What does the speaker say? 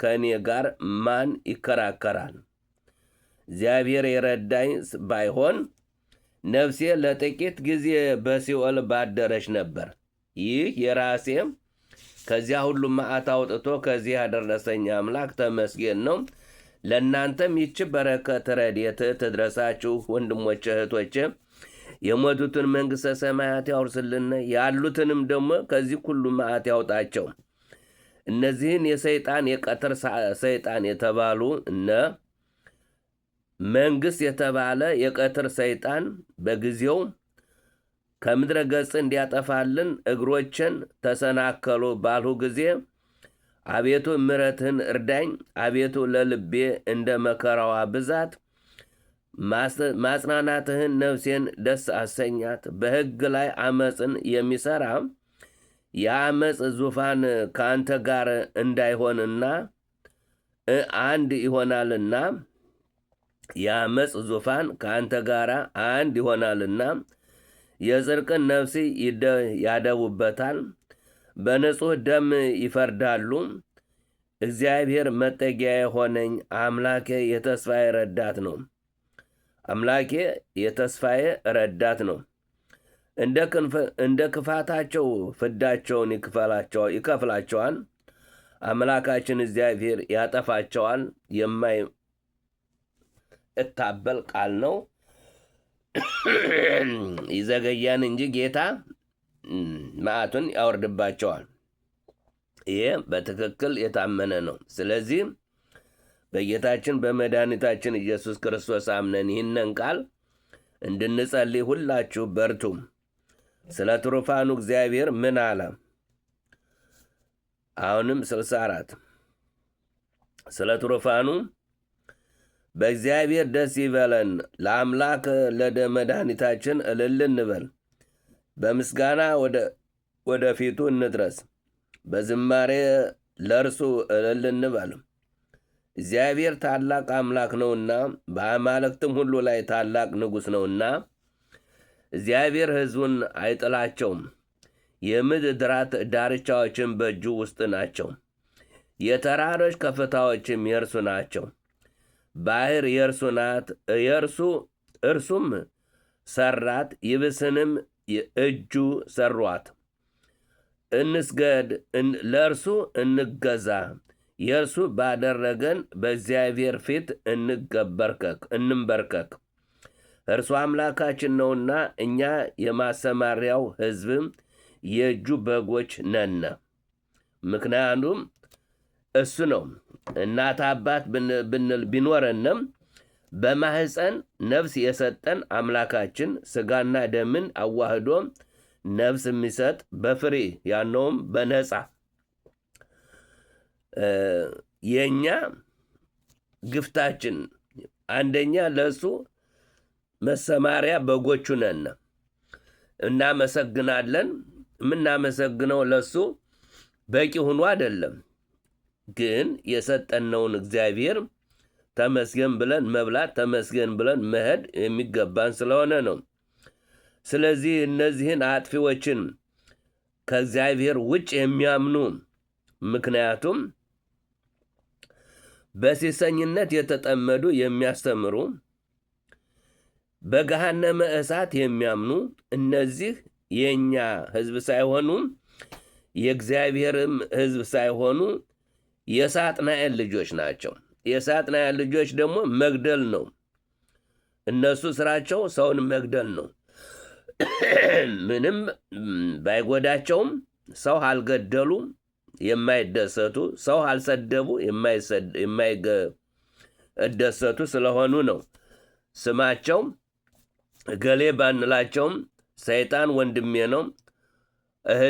ከእኔ ጋር ማን ይከራከራል? እግዚአብሔር የረዳኝ ባይሆን ነፍሴ ለጥቂት ጊዜ በሲኦል ባደረች ነበር። ይህ የራሴ ከዚያ ሁሉ መዓት አውጥቶ ከዚህ ያደረሰኝ አምላክ ተመስገን ነው። ለእናንተም ይች በረከት ረድኤት ትድረሳችሁ ወንድሞቼ እህቶቼ። የሞቱትን መንግሥተ ሰማያት ያውርስልን፣ ያሉትንም ደግሞ ከዚህ ሁሉ መዓት ያውጣቸው። እነዚህን የሰይጣን የቀትር ሰይጣን የተባሉ እነ መንግሥት የተባለ የቀትር ሰይጣን በጊዜው ከምድረ ገጽ እንዲያጠፋልን እግሮችን ተሰናከሉ ባልሁ ጊዜ አቤቱ ምሕረትህን እርዳኝ። አቤቱ ለልቤ እንደ መከራዋ ብዛት ማጽናናትህን ነፍሴን ደስ አሰኛት። በሕግ ላይ አመፅን የሚሠራ የአመፅ ዙፋን ከአንተ ጋር እንዳይሆንና አንድ ይሆናልና የአመፅ ዙፋን ከአንተ ጋር አንድ ይሆናልና የጽድቅን ነፍስ ያደቡበታል፣ በንጹሕ ደም ይፈርዳሉ። እግዚአብሔር መጠጊያ የሆነኝ አምላኬ የተስፋዬ ረዳት ነው። አምላኬ የተስፋዬ ረዳት ነው። እንደ ክፋታቸው ፍዳቸውን ይከፍላቸዋል። አምላካችን እግዚአብሔር ያጠፋቸዋል። የማይታበል ቃል ነው። ይዘገያን እንጂ ጌታ መዓቱን ያወርድባቸዋል። ይሄ በትክክል የታመነ ነው። ስለዚህ በጌታችን በመድኃኒታችን ኢየሱስ ክርስቶስ አምነን ይህንን ቃል እንድንጸልይ ሁላችሁ በርቱ። ስለ ትሩፋኑ እግዚአብሔር ምን አለ? አሁንም 64 ስለ ትሩፋኑ በእግዚአብሔር ደስ ይበለን፣ ለአምላክ ለመድኃኒታችን እልል እንበል። በምስጋና ወደ ፊቱ እንድረስ፣ በዝማሬ ለእርሱ እልል እንበል። እግዚአብሔር ታላቅ አምላክ ነውና በአማልክትም ሁሉ ላይ ታላቅ ንጉሥ ነውና። እግዚአብሔር ሕዝቡን አይጥላቸውም፣ የምድራት ዳርቻዎችም በእጁ ውስጥ ናቸው። የተራሮች ከፍታዎችም የእርሱ ናቸው። ባሕር የእርሱ ናት፣ እርሱም ሰራት፣ ይብስንም እጁ ሰሯት። እንስገድ፣ ለእርሱ እንገዛ፣ የእርሱ ባደረገን በእግዚአብሔር ፊት እንንበርከክ። እርሱ አምላካችን ነውና እኛ የማሰማሪያው ሕዝብም የእጁ በጎች ነን። ምክንያቱም እሱ ነው። እናት አባት ቢኖረንም በማህፀን ነፍስ የሰጠን አምላካችን ሥጋና ደምን አዋህዶ ነፍስ የሚሰጥ በፍሬ ያነውም በነፃ የእኛ ግፍታችን አንደኛ ለእሱ መሰማሪያ በጎቹ ነን። እናመሰግናለን። የምናመሰግነው ለእሱ በቂ ሆኖ አይደለም፣ ግን የሰጠነውን እግዚአብሔር ተመስገን ብለን መብላት፣ ተመስገን ብለን መሄድ የሚገባን ስለሆነ ነው። ስለዚህ እነዚህን አጥፊዎችን ከእግዚአብሔር ውጭ የሚያምኑ ምክንያቱም በሴሰኝነት የተጠመዱ የሚያስተምሩ በገሃነመ እሳት የሚያምኑ እነዚህ የእኛ ሕዝብ ሳይሆኑ የእግዚአብሔርም ሕዝብ ሳይሆኑ የሳጥናኤል ልጆች ናቸው። የሳጥናኤል ልጆች ደግሞ መግደል ነው። እነሱ ስራቸው ሰውን መግደል ነው። ምንም ባይጎዳቸውም ሰው አልገደሉ የማይደሰቱ፣ ሰው አልሰደቡ የማይደሰቱ ስለሆኑ ነው። ስማቸው ገሌ ባንላቸውም ሰይጣን ወንድሜ ነው